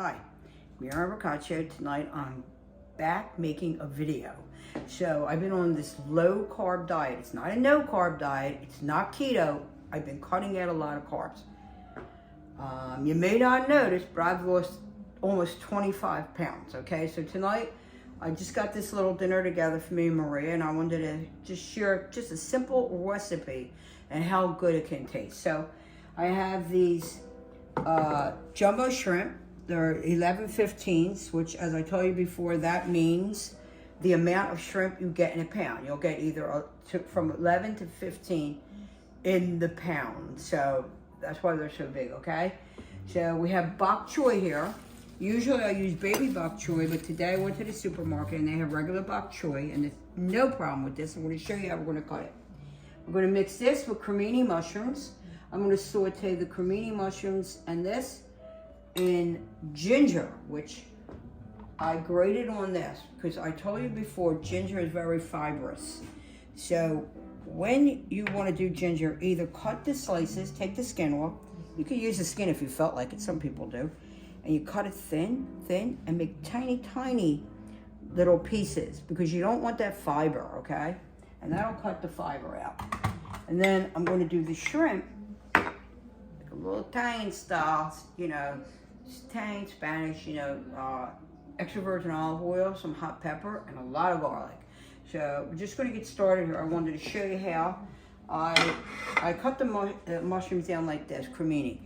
Hi, Bok Choy. Tonight I'm back making a video. So I've been on this low carb diet. It's not a no carb diet. It's not keto. I've been cutting out a lot of carbs. You may not notice, but I've lost almost 25 pounds, okay? So tonight, I just got this little dinner together for me and Maria, and I wanted to just share just a simple recipe and how good it can taste. So I have these jumbo shrimp. They're 11/15ths, which, as I told you before, that means the amount of shrimp you get in a pound. You'll get either from 11 to 15 in the pound. So that's why they're so big, okay? So we have Bok Choy here. Usually I use baby Bok Choy, but today I went to the supermarket and they have regular Bok Choy, and there's no problem with this. I'm going to show you how we're going to cut it. We're going to mix this with cremini mushrooms. I'm going to saute the cremini mushrooms and this in ginger, which I grated on this because I told you before, ginger is very fibrous. So when you want to do ginger, either cut the slices, take the skin off. You can use the skin if you felt like it. Some people do. And you cut it thin, and make tiny, tiny little pieces because you don't want that fiber, okay? And that'll cut the fiber out. And then I'm going to do the shrimp, like a little Italian style, Italian, Spanish, extra virgin olive oil, some hot pepper, and a lot of garlic. So we're just going to get started here. I wanted to show you how I cut the mushrooms down like this, cremini.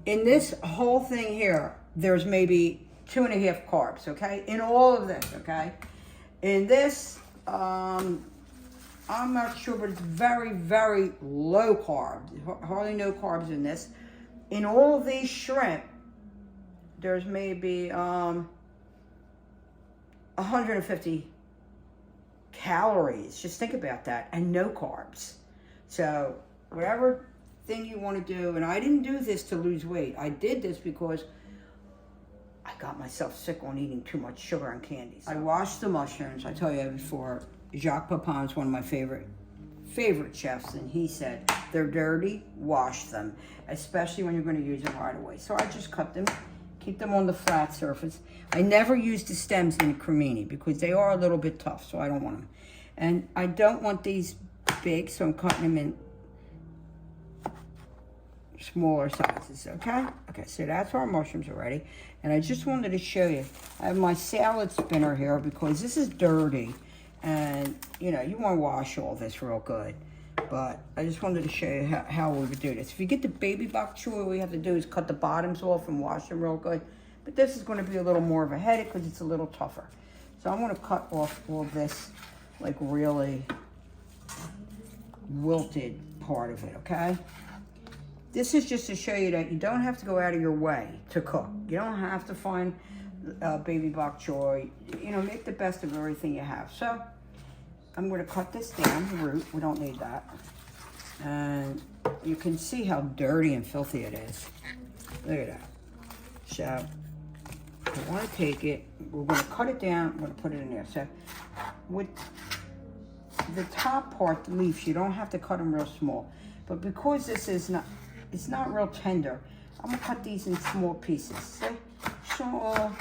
In this whole thing here, there's maybe 2.5 carbs, okay? In all of this, okay? In this, I'm not sure, but it's very, very low carb. Hardly no carbs in this. In all these shrimp, there's maybe 150 calories. Just think about that. And no carbs. So whatever thing you want to do, and I didn't do this to lose weight. I did this because I got myself sick on eating too much sugar and candies. I washed the mushrooms. I told you before, Jacques Pepin's one of my favorite chefs, and he said, they're dirty, wash them, especially when you're going to use them right away. So I just cut them, keep them on the flat surface. I never use the stems in the cremini because they are a little bit tough, so I don't want them. And I don't want these big, so I'm cutting them in smaller sizes, okay? Okay, so that's our mushrooms already. And I just wanted to show you, I have my salad spinner here because this is dirty. And, you want to wash all this real good. But I just wanted to show you how we would do this. If you get the baby Bok Choy, all you have to do is cut the bottoms off and wash them real good. But this is going to be a little more of a headache because it's a little tougher. So I'm going to cut off all this, like really wilted part of it, okay? This is just to show you that you don't have to go out of your way to cook. You don't have to find baby Bok Choy. Make the best of everything you have. So I'm going to cut this down, the root. We don't need that. And you can see how dirty and filthy it is. Look at that. So I want to take it. We're going to cut it down. I'm going to put it in there. So with the top part, the leaves, you don't have to cut them real small. But because this is it's not real tender, I'm going to cut these in small pieces. See? Small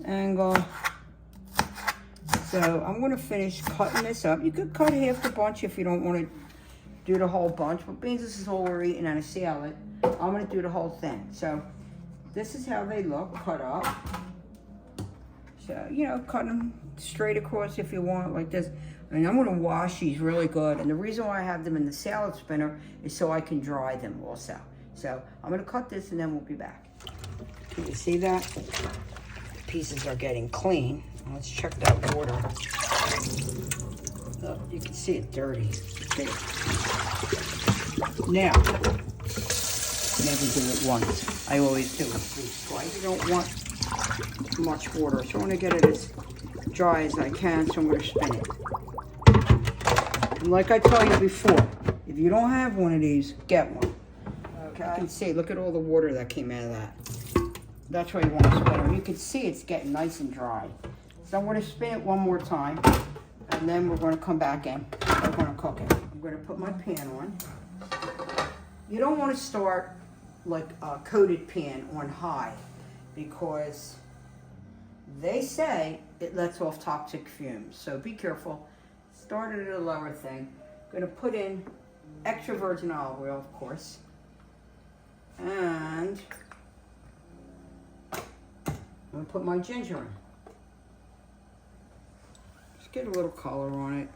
angle. So I'm going to finish cutting this up. You could cut half the bunch if you don't want to do the whole bunch. But being this is all we're eating on a salad, I'm going to do the whole thing. So this is how they look, cut up. So, cut them straight across if you want, like this. And I'm going to wash these really good. And the reason why I have them in the salad spinner is so I can dry them also. So I'm going to cut this and then we'll be back. Can you see that? The pieces are getting clean. Let's check that water. Look, you can see it dirty. Now, never do it once. I always do it twice. I don't want much water, so I want to get it as dry as I can, so I'm going to spin it. And like I told you before, if you don't have one of these, get one. Okay? You can see, look at all the water that came out of that. That's why you want to spin it. You can see it's getting nice and dry. So I'm going to spin it one more time, and then we're going to come back in. We're going to cook it. I'm going to put my pan on. You don't want to start like a coated pan on high because they say it lets off toxic fumes. So be careful. Start at a lower thing. Going to put in extra virgin olive oil, of course. And I'm going to put my ginger in. Just get a little color on it.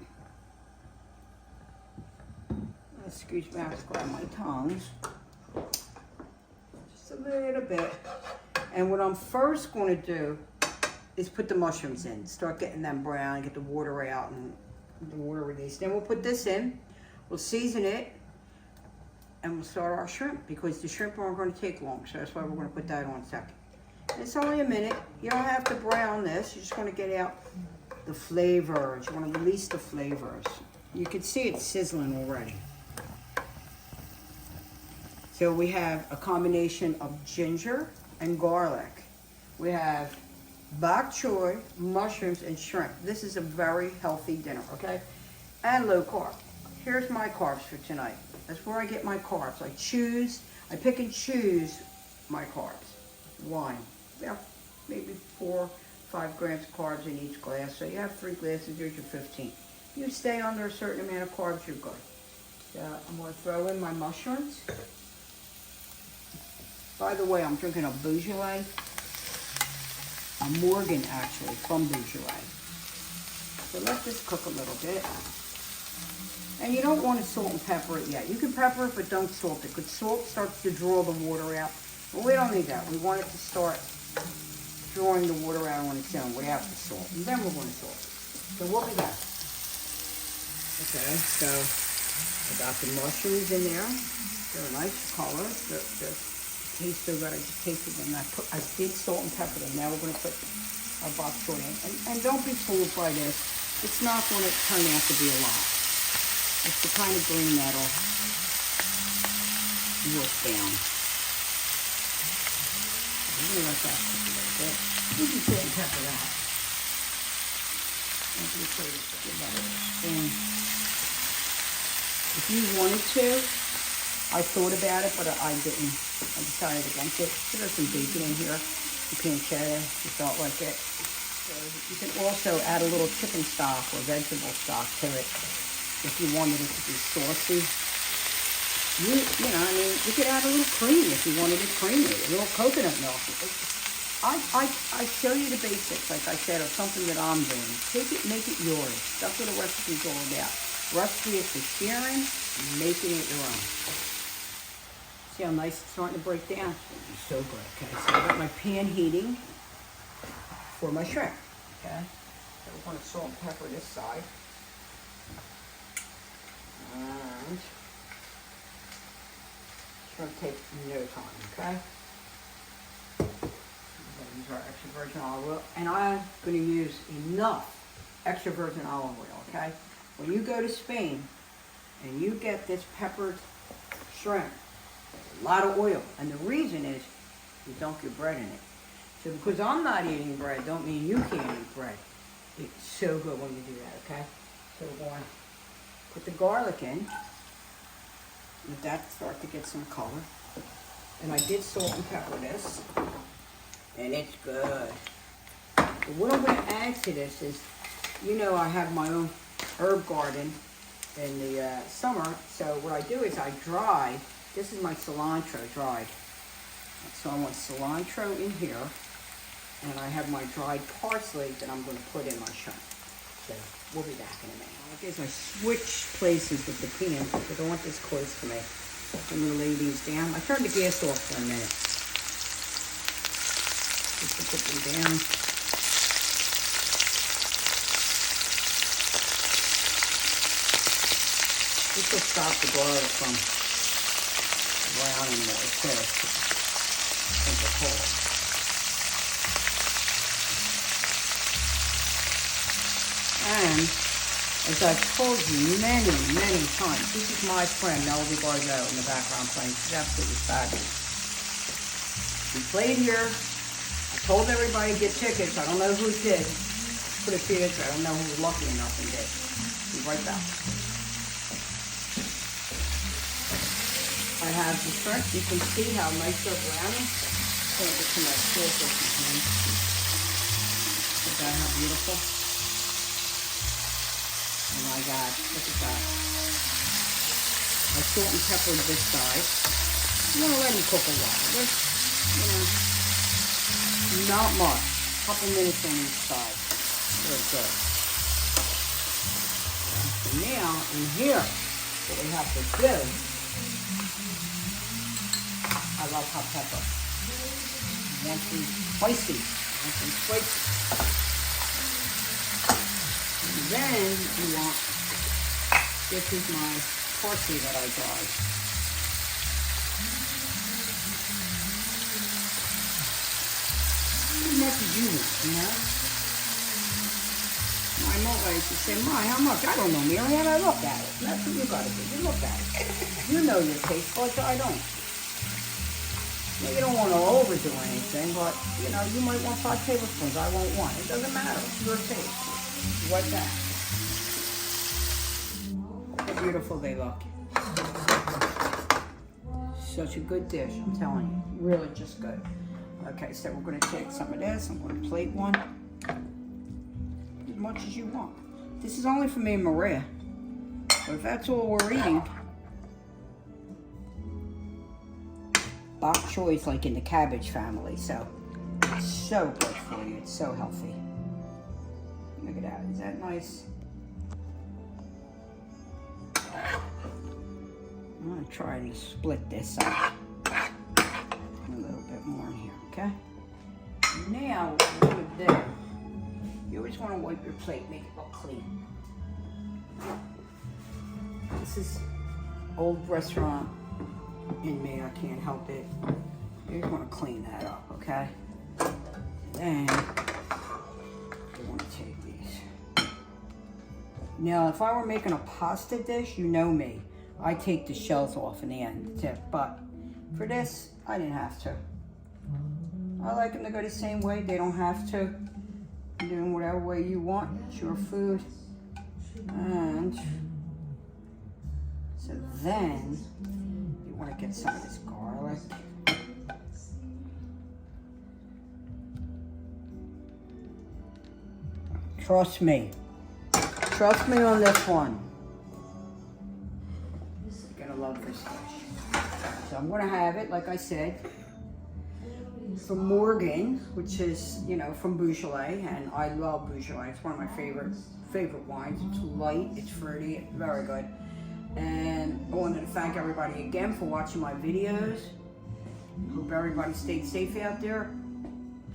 Let's scooch back, grab my tongs. Just a little bit. And what I'm first going to do is put the mushrooms in. Start getting them brown, get the water out and the water released. Then we'll put this in. We'll season it. And we'll start our shrimp because the shrimp aren't going to take long. So that's why we're going to put that on second. It's only a minute. You don't have to brown this. You just want to get out the flavors. You want to release the flavors. You can see it sizzling already. So we have a combination of ginger and garlic. We have bok choy, mushrooms, and shrimp. This is a very healthy dinner, okay? And low carb. Here's my carbs for tonight. That's where I get my carbs. I pick and choose my carbs. Wine, yeah, maybe 4 or 5 grams of carbs in each glass. So you have 3 glasses, there's your 15. You stay under a certain amount of carbs, you're good. So I'm going to throw in my mushrooms. By the way, I'm drinking a Beaujolais. A Morgan, actually, from Beaujolais. So let this cook a little bit. And you don't want to salt and pepper it yet. You can pepper it, but don't salt it, because salt starts to draw the water out. But we don't need that. We want it to start drawing the water out on its own without the salt. And then we're going to salt it. So what we got? Okay, so I got the mushrooms in there. They're a nice color. They're taste so good. I just tasted them. I did salt and pepper them. Now we're going to put our bok choy in. And don't be fooled by this. It's not going to turn out to be a lot. It's the kind of green that'll work down. I'm going to let that cook a little bit. You can salt and pepper that. And if you wanted to, I thought about it, but I didn't. I decided against it. There's some bacon in here. You can cheddar if you felt like it. So you can also add a little chicken stock or vegetable stock to it if you wanted it to be saucy. You know, I mean, you could add a little cream if you wanted it creamy, a little coconut milk. I show you the basics, like I said, of something that I'm doing. Take it, make it yours. That's what a recipe's all about. Recipe is for sharing, making it your own. See how nice it's starting to break down? It'll be so good. Okay, so I got my pan heating for my shrimp. Okay, so we're going to salt and pepper this side. And it's going to take no time, okay? We're going to use our extra virgin olive oil. And I'm going to use enough extra virgin olive oil, okay? When you go to Spain and you get this peppered shrimp, a lot of oil, and the reason is you dunk your bread in it. So because I'm not eating bread, don't mean you can't eat bread. It's so good when you do that, okay? So we're going to put the garlic in. Let that start to get some color. And I did salt and pepper this, and it's good. But what I'm going to add to this is, you know, I have my own herb garden in the summer. So what I do is I dry. This is my cilantro dried. So I want cilantro in here. And I have my dried parsley that I'm going to put in my shrimp. So we'll be back in a minute. I guess I switched places with the pan because I want this close to me. I'm going to lay these down. I turned the gas off for a minute. Just to put them down. This will stop the garlic from browning more too. It's a whole. And as I've told you many, many times, this is my friend Melody Bardot in the background playing. She's absolutely fabulous. She played here. I told everybody to get tickets. I don't know who did. Put a theater. I don't know who was lucky enough and did. Be right back. I have the shrimp. You can see how nice they're browning. Put it to my sauce if you can. Look at that, how beautiful. Oh my God, look at that. I salt and peppered this side. You want to let them cook a while. Just, you know, not much. A couple minutes on each side. Very good. So now, in here, what we have to do, I love hot pepper. I want some spicy. I want some spicy. And then you want, this is my parsley that I dried. How much do you want, you know? My mother used to say, "Ma, how much?" I don't know, Marianne. I look at it. That's what you gotta do. You look at it. You know your taste buds. I don't. Well, you don't want to overdo anything, but you know, you might want 5 tablespoons. I won't want. It doesn't matter. It's your taste. Like that. How beautiful they look. Such a good dish, I'm telling you. Really just good. Okay, so we're going to take some of this. I'm going to plate one. As much as you want. This is only for me and Maria. But if that's all we're eating. Bok Choy is like in the cabbage family, so it's so good for you. It's so healthy. Look at that. Is that nice? I'm going to try and split this up a little bit more in here, okay? Now, what we're going to do, you always want to wipe your plate, make it look clean. This is old restaurant in me, I can't help it. You just want to clean that up, okay? Then, you want to take these. Now, if I were making a pasta dish, you know me. I take the shells off in the end, the tip. But for this, I didn't have to. I like them to go the same way. They don't have to. You're doing whatever way you want. It's your food. And so then, you want to get some of this garlic. Trust me. Trust me on this one. You're gonna love this dish. So I'm gonna have it, like I said, from Morgan, which is, you know, from Beaujolais, and I love Beaujolais. It's one of my favorite wines. It's light, it's fruity, it's very good. And I wanted to thank everybody again for watching my videos. Hope everybody stayed safe out there.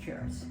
Cheers.